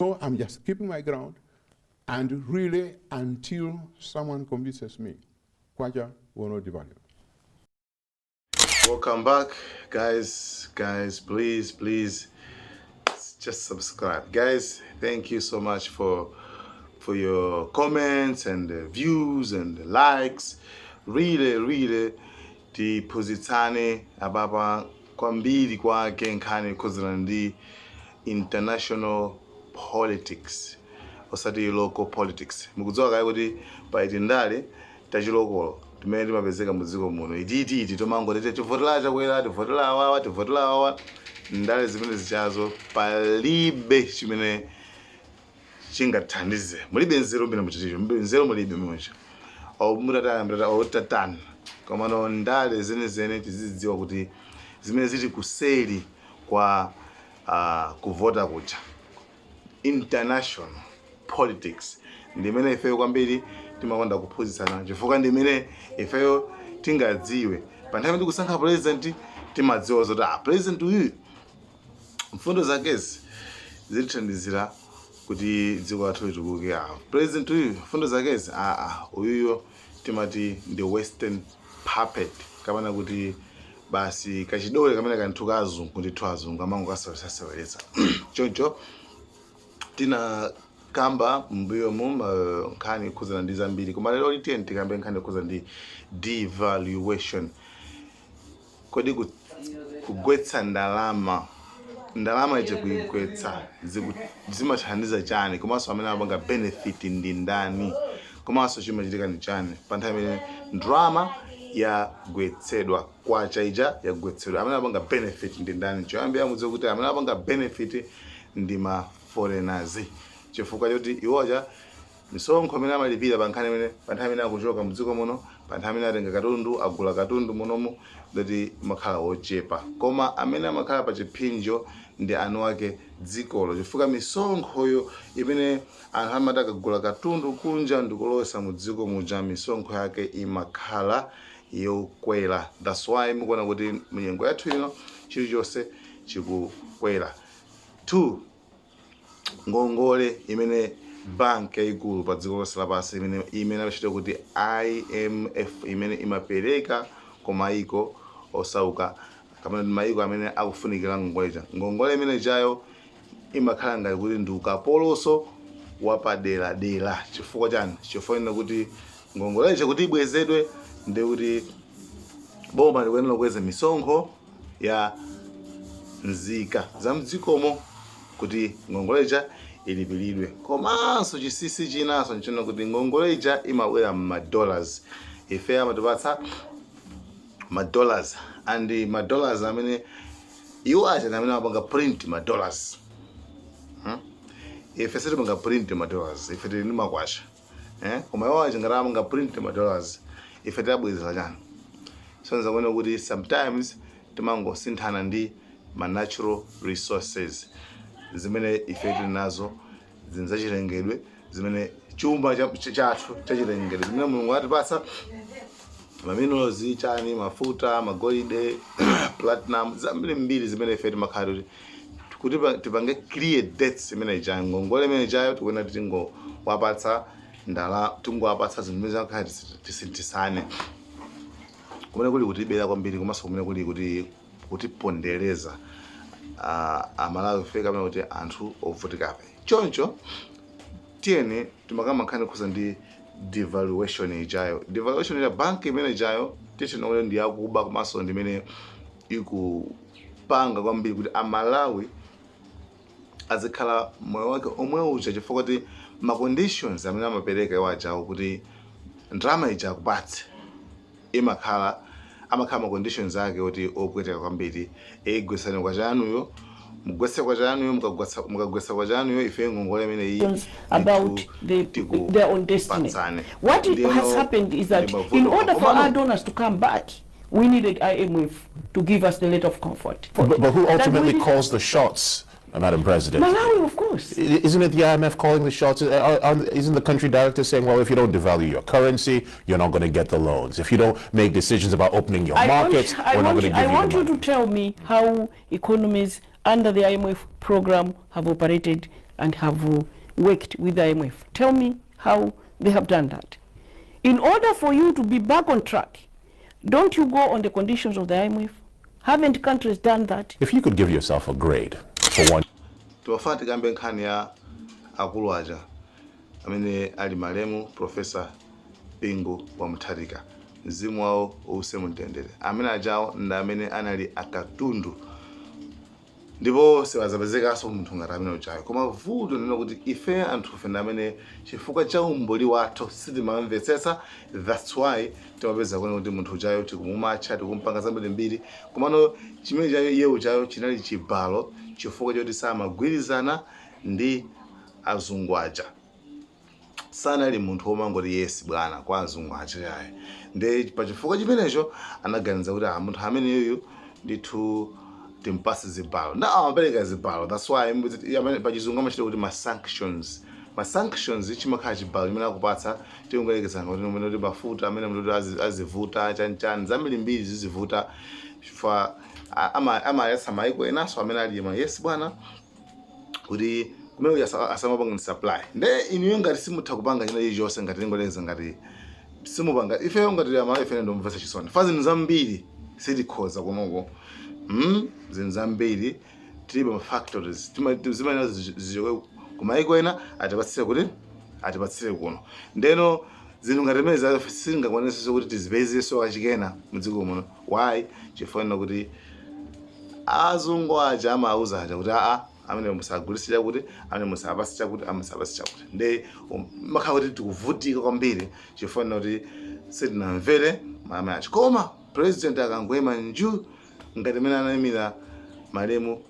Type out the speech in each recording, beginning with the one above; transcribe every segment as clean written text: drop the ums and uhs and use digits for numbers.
So I'm just keeping my ground, and really until someone convinces me, Kwacha will not devalue. Welcome back, guys. Please just subscribe, guys. Thank you so much for your comments and views and likes. Really tipozitane ababa kwambiri kwake nkhani kuzana ndi international politics osati local politics. Mukudziwa kai kuti paiti ndale tachilokolo tumene timapezeka muziko muno ititi tomangoti tivotera chakwera tivotera awawa ndale zimene zichazo palibe chimene chingathandize. Mulibe nzeru mbina muchiticho, nzeru mulibe mmoja au mutatana koma no ndale zenezene tizidziwa kuti zimene ziti kuseli kwa kuvota kucha international politics ndimene ifeyo kwambiri timakonda kuphunzitsana chifukwa ndimene ifeyo tingadziwe pa nthawi tikusankha president timadziwa zoti president uyu mfundo zakezi zitithandizira kuti dziko lathu litukuke. President uyu mfundo zakezi uyuyo timati the western puppet kapena kuti basi kachidole kamene kanthuka azungu ndithu azungu amango kasaseweretsa choncho tina kamba mbuyo nkhani khuzana ndi zambiri koma lero litiyeni tikambe nkhani khuzana ndi devaluation. Kodi kugwetsa ndalama iche kuigwetsa zimathandiza chani komanso amene amapanga benefit ndi ndani komanso chimachitika ndi chani pa nthawi imene drama yagwetsedwa kwacha ija yagwetsedwa amene amapanga benefit ndi ndani. Choyambira mudziwe kuti amene amapanga benefit ndi ma foreigners chifukwa choti iwoja misonkho imene amalipira pa nkhani imene pa nthawi imene akuchoka mdziko muno pa nthawi imene atenga katundu agula katundu munomu kuti makhala ochepa koma amene amakhala pa chipinjo ndi anu ake dzikolo chifukwa misonkhoyo imene anthu amati akagula katundu kunja ndikulosa mu dziko muja misonkho yake imakhala yokwera. That's why mukuona kuti munyengo yathu ino chilichonse chikukwera. 2 ngongole imene bank yaikulu pa dziko lonse lapansi imene amachita kuti IMF imene imapereka kwa maiko osauka kapena maiko amene akufunikira ngongole imene jayo imakhala ngati kuti ndi ukapoloso wapadera chifukwa chani chifukwa kuti ngongole ichi kuti ibwezedwe ndi kuti boma likuyenera kukweza misonkho ya nzika za mdzikomo kuti ngongole ija ilipiridwe komanso chisisi chinaso nchona kuti ngongole ija imabwera m'madollars. Ife amatipatsa madollars and madollars amene iwo acha amene amapanga print madollars. Ife sitimanga print madollars ife tili ndi makwacha koma iwo acha ngati amapanga print madollars ife tabwezera chani. So nzakuona kuti sometimes timangosinthana ndi ma natural resources zimene ife tili nazo zinzachilengedwe zimene chuma chathu chachilengedwe zimene Mulungu atipatsa maminerals chani mafuta magolide platinum zambiri zimene ife timakhala kuti tipange clear debts imene ijayo ngongole imene ijayo tikuona tingowapatsa tingowapatsa zinthu zimene zakhala tisinthitsane kumene kuli kutibera kwambiri komanso kumene kuli kutipondereza amalawi feka kapena kuti anthu ovutikabe. Choncho tiyeni timakamba nkhani khuza ndi devaluation ijayo. Devaluation ya bank imene ijayo tishinaona ndi yakuba komanso ndimene ikupanga kwambiri kuti amalawi azikhala moyo wake omwe uja chifukwa kuti ma conditions amene amapereka iwo ajawo kuti ndalama ija akupatse amakhala ma conditions ake kuti opweteka kwambiri igwesane kwa chanuyo mugwese kwa chanuyo mukagwesa kwa chanuyo ife ngongole imene iyi about their own destiny. What has happened is that in order for our donors to come back, we needed IMF to give us the letter of comfort. But who ultimately calls the shots, Madam President? Malawi, of course. Isn't it the IMF calling the shots? Isn't the country director saying, well, if you don't devalue your currency, you're not going to get the loans. If you don't make decisions about opening your markets, we're not going to give you the money. I want you to tell me how economies under the IMF program have operated and have worked with the IMF. Tell me how they have done that. In order for you to be back on track, don't you go on the conditions of the IMF? Haven't countries done that? If you could give yourself a grade for one. Tuwafati kambe nkhani ya akulu aja amene ali malemu Professor Bingu wa Mutharika mzimu wawo uuse mtendere amene ajawo ndi amene anali akatundu ndipo siwazapezekaso munthu ngati amene uchayo koma vuto ndino kuti ife anthufe ndi amene chifukwa cha umboli wathu sitimamvetsetsa. That's why timapeza kuona kuti munthu uchayo tikumumatcha tikumpanga zambirimbiri komano chimene chayo iye uchayo chinali chibalo chifukwa choti samagwirizana ndi azungu aja. Sanali munthu womangoti yes bwana kwa azungu aja yaye ndi pachifukwa chimenecho anaganiza kuti munthu amene yoyo ndithu timpase zibalo na amapereka zibalo. That's why pachizungu amachita kuti ma sanctions chimakhala chibalo chimene akupatsa tiungalekeza kuti nomwe kuti mafuta amene mtu azivuta chanchani zambirimbiri zizivuta fa amayesa maiko enaso amene alima yes bwana kuti kumene asamapanga supply nde iniyo ngati simutha kupanga china chonse ngati ngoleza ngati simupanga ife ngati ama ife ndo mvesa chisoni fa zinthu zambiri sitikhoza kunoko zinthu zambiri tilibe ma factories zimene zijoke kumaiko ena atipatsire kuno ndeno zinthu ngati mene singakwanise kuti tizipezeso kachikena mudziko muno. Why? Chifukwa kuti azungu aja amauza aja kuti amene musagulitse chakuti amene musapatse chakuti amusapatse chakuti nde makhala kuti tikuvutika kwambiri chifukwa kuti sitinamvere mama acho koma president akangoyima nju ngati mene anayimira malemu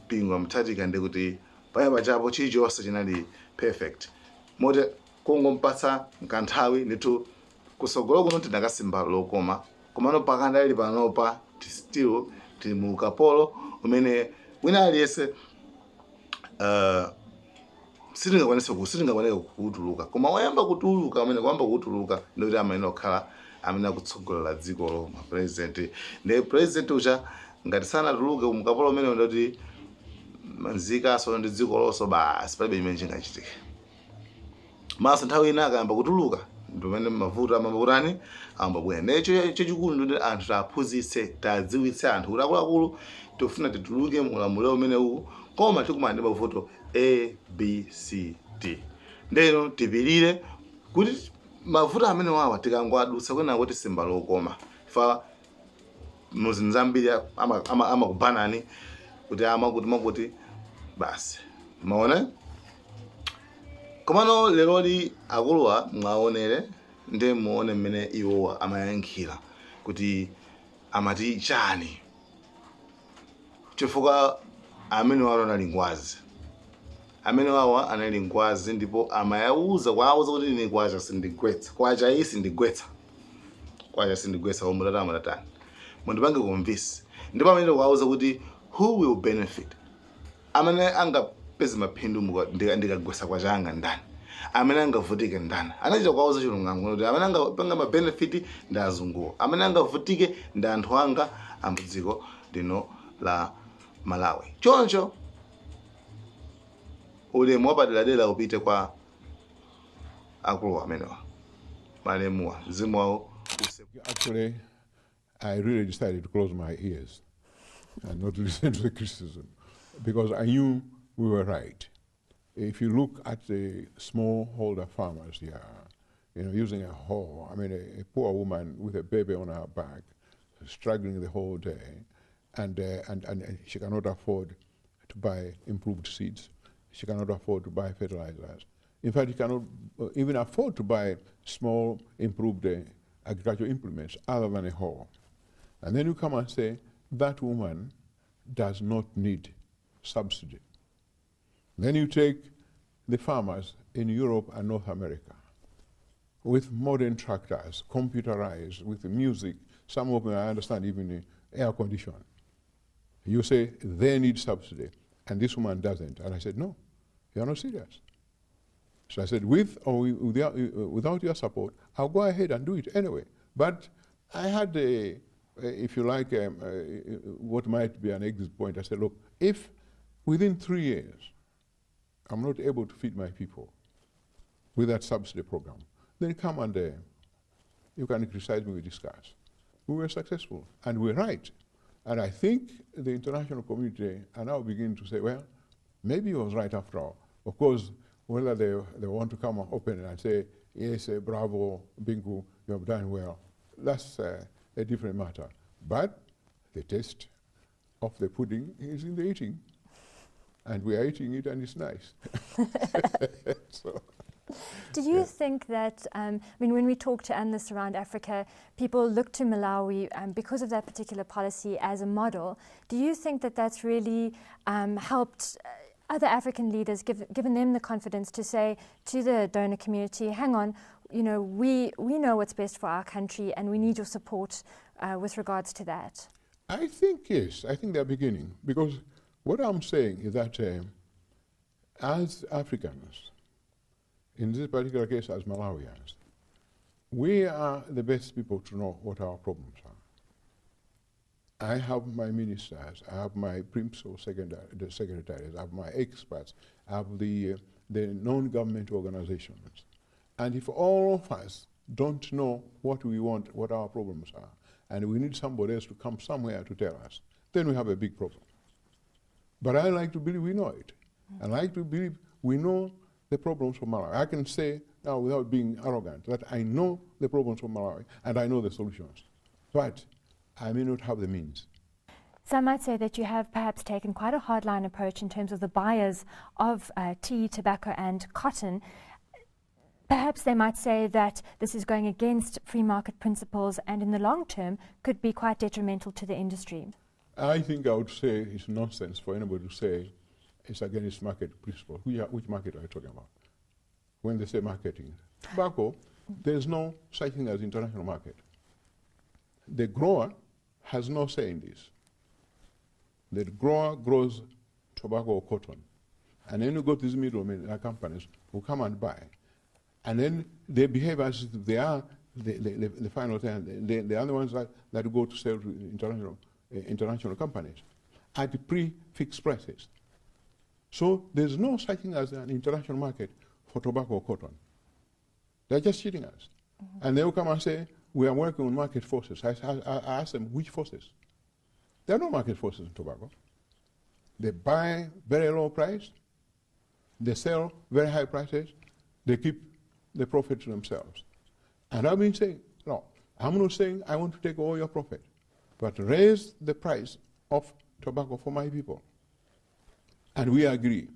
Bingu wa Mutharika ndi kuti paya chapo chilichonse chinali perfect mote kungompatsa nkanthawi ndithu kusogolo kuno tinakasimba lokoma komano pakanda ili panopa still tili mu ukapolo umene wina aliyese sitingakwanise kutuluka koma wayamba kutuluka amene kwamba kutuluka ndikuti amene okhala amene akutsogolela dziko lo ma president ndi president ucha ngati sanatuluke mukapolo umene ndoti manzika so ndi dziko lonso basi palibe chimene chingachitike. Maso nthawi ina akayamba kutuluka ndimene mavuto amabutani ambabwera necho chachikulu ndi anthu taphunzitse tadziwitse anthu kuti akuluakulu tofuna tituluke mulamuliro umene uwu koma tikumana ndi mavuto ABCD ndeno tipirire kuti mavuto amene wawa tikangoadutsa kwena kuti simba lokoma fa muzinthu zambiri amakubanani kuti makuti basi muone komano leroli akuluwa mwaonere ndi muone mmene iwo amayankhira kuti amati chani chifukwa amene wawo anali ngwazi amene wawo anali ngwazi ndipo amayauza kuti ine kwacha sindigwetsa kwacha iyi sindigwetsa omutata amatatani mundipange kumvisi ndipo amene wauza kuti who will benefit amene angapeze maphindu ndikagwetsa kwacha anga ndani amene angavutike ndani anachita kwauza chilungamo kuti amene angapanga ma benefit ndi azungu amene angavutike ndi anthu anga amdziko lino la Malawi. Choncho ulemu wapaderadera upite kwa akulu amenewa malemuwa mzimu wawo. Actually, I really decided to close my ears and not listen to the criticism because I knew we were right. If you look at the smallholder farmers here, using a hoe, I mean, a poor woman with a baby on her back, struggling the whole day, and she cannot afford to buy improved seeds. She cannot afford to buy fertilizers. In fact, she cannot even afford to buy small improved agricultural implements other than a hoe. And then you come and say, that woman does not need subsidy. Then you take the farmers in Europe and North America with modern tractors, computerized, with the music, some of them I understand even air conditioning. You say they need subsidy, and this woman doesn't. And I said, no, you're not serious. So I said, with or without your support, I'll go ahead and do it anyway. But I had, if you like, what might be an exit point. I said, look, if within 3 years I'm not able to feed my people with that subsidy program, then come and you can criticize me, we discuss. We were successful, and we're right. And I think the international community are now beginning to say, well, maybe he was right after all. Of course, whether they want to come open and say, yes, bravo, Bingu, you have done well, that's a different matter. But the taste of the pudding is in the eating. And we are eating it, and it's nice. So, do you think that, I mean, when we talk to analysts around Africa, people look to Malawi because of that particular policy as a model. Do you think that that's really helped other African leaders, given them the confidence to say to the donor community, hang on, you know, we know what's best for our country, and we need your support with regards to that? I think, yes, I think they're beginning. Because what I'm saying is that as Africans, in this particular case as Malawians, we are the best people to know what our problems are. I have my ministers, I have my principal secretaries, I have my experts, I have the non-government organizations. And if all of us don't know what we want, what our problems are, and we need somebody else to come somewhere to tell us, then we have a big problem. But I like to believe we know it. I like to believe we know the problems of Malawi. I can say now without being arrogant that I know the problems of Malawi and I know the solutions. But I may not have the means. Some might say that you have perhaps taken quite a hardline approach in terms of the buyers of tea, tobacco and cotton. Perhaps they might say that this is going against free market principles and in the long term could be quite detrimental to the industry. I think I would say it's nonsense for anybody to say it's against market principles. Which market are you talking about? When they say marketing. Tobacco, there's no such thing as international market. The grower has no say in this. The grower grows tobacco or cotton. And then you go to these middlemen companies who come and buy. And then they behave as if they are the final thing. They are the ones that go to sell to international companies at pre-fixed prices. So there's no such thing as an international market for tobacco or cotton. They're just cheating us. And they will come and say, we are working on market forces. I ask them, which forces? There are no market forces in tobacco. They buy very low price, they sell very high prices, they keep the profit to themselves. And I've been saying, no, I'm not saying I want to take all your profit, but raise the price of tobacco for my people. And we agree.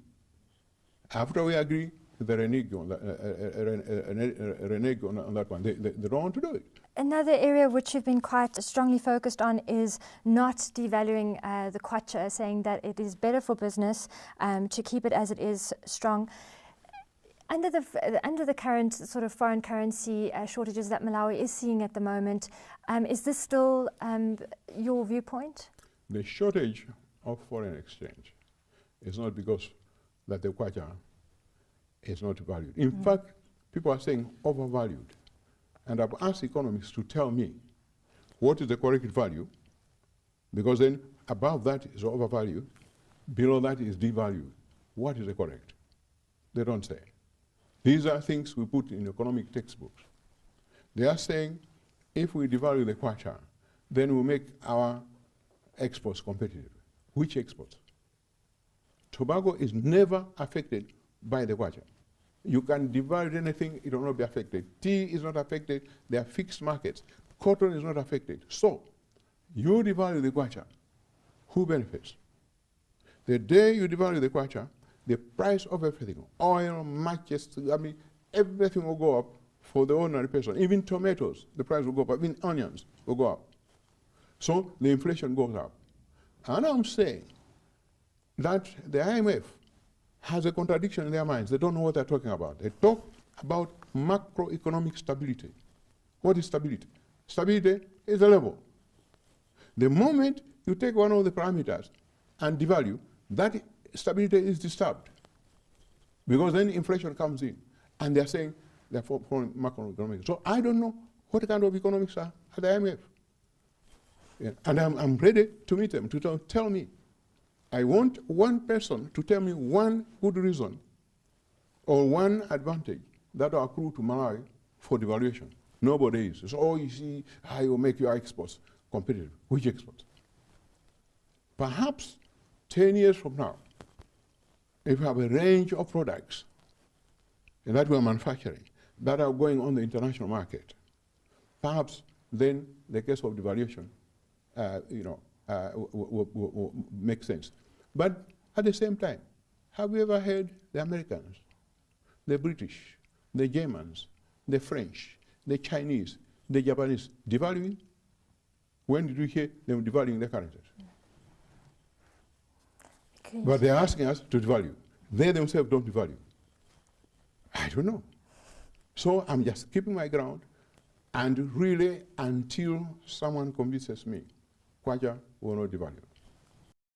After we agree, they renege on that one. They don't want to do it. Another area which you've been quite strongly focused on is not devaluing the kwacha, saying that it is better for business to keep it as it is strong. Under the current sort of foreign currency shortages that Malawi is seeing at the moment, is this still your viewpoint? The shortage of foreign exchange is not because that the kwacha is not valued. In fact, people are saying overvalued. And I've asked economists to tell me what is the correct value, because then above that is overvalued, below that is devalued. What is the correct? They don't say. These are things we put in economic textbooks. They are saying if we devalue the kwacha, then we make our exports competitive. Which exports? Tobacco is never affected by the kwacha. You can devalue anything, it will not be affected. Tea is not affected, they are fixed markets. Cotton is not affected. So, you devalue the kwacha, who benefits? The day you devalue the kwacha, the price of everything, oil, matches, I mean, everything will go up for the ordinary person. Even tomatoes, the price will go up, even onions will go up. So the inflation goes up. And I'm saying that the IMF has a contradiction in their minds. They don't know what they're talking about. They talk about macroeconomic stability. What is stability? Stability is a level. The moment you take one of the parameters and devalue, that stability is disturbed. Because then inflation comes in. And they're saying they're following macroeconomics. So I don't know what kind of economics are at the IMF. Yeah. And I'm ready to meet them, to tell me. I want one person to tell me one good reason or one advantage that will accrue to Malawi for devaluation. Nobody is. So, oh, you see, I will make your exports competitive. Which exports? Perhaps 10 years from now, if you have a range of products that we are manufacturing that are going on the international market, perhaps then the case of devaluation will make sense. But at the same time, have you ever heard the Americans, the British, the Germans, the French, the Chinese, the Japanese devaluing? When did we hear them devaluing their currencies? Okay. But they're asking us to devalue. They themselves don't devalue. I don't know. So I'm just keeping my ground, and really until someone convinces me, Kwacha will not devalue.